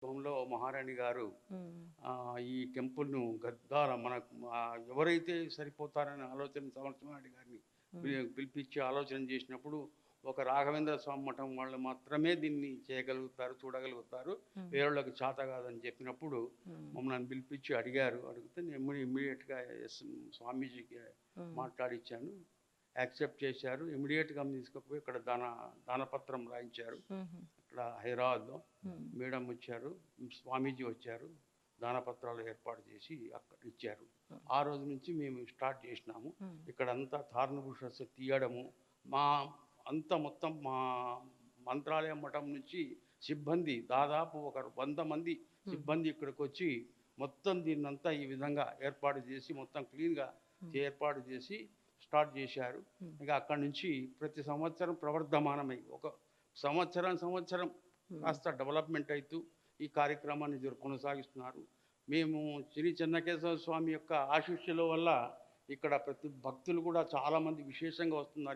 లో మహారాణి గారు హ్మ్. ఈ టెంపుల్‌ను గద్దాల మనకు ఎవరైతే సరిపోతారనే ఆలోచన సంవత్సరారెడ్డి గారిని హ్మ్. పిలిపించి ఆలోచన చేసినప్పుడు, ఒక రాఘవేంద్ర స్వామి మఠం వాళ్ళు మాత్రమే దీన్ని చేయగలుగుతారు, చూడగలుగుతారు. హ్మ్. వేరోళ్ళకి చేత కాదని చెప్పినప్పుడు హ్మ్. మమ్మల్ని పిలిపించి అడిగారు. అడిగితే నేను ఇమ్మీడియేట్‌గా స్వామీజీకి హ్మ్. మాట్లాడిచ్చాను. యాక్సెప్ట్ చేశారు. ఇమ్మీడియేట్‌గా తీసుకుపోయి ఇక్కడ దానపత్రం రాయించారు. హుహు. ఇక్కడ హైదరాబాద్‌లో హ్మ్. మేడం వచ్చారు. స్వామీజీ వచ్చారు. దానపత్రాలు ఏర్పాటు చేసి అక్కడ ఇచ్చారు. హ్మ్. ఆ రోజు నుంచి మేము స్టార్ట్ చేసినాము. హ్మ్. ఇక్కడంతా తార్నభూషస్ తీయడము, మా మొత్తం మా మంత్రాలయం మఠం నుంచి సిబ్బంది దాదాపు ఒక 100 మంది హ్మ్. సిబ్బంది ఇక్కడికొచ్చి మొత్తం దీన్నంతా ఈ విధంగా ఏర్పాటు చేసి, మొత్తం క్లీన్‌గా హ్మ్. ఏర్పాటు చేసి స్టార్ట్ చేశారు. హ్మ్. ఇక అక్కడి నుంచి ప్రతి సంవత్సరం ప్రవర్ధమానమై ఒక సంవత్సరం హ్మ్. కాస్త డెవలప్‌మెంట్ అయితూ ఈ కార్యక్రమాన్ని కొనసాగిస్తున్నారు. మేము శ్రీ చెన్నకేశవ స్వామి యొక్క ఆశీస్సుల వల్ల ఇక్కడ ప్రతి భక్తులు కూడా చాలామంది విశేషంగా వస్తున్నారు.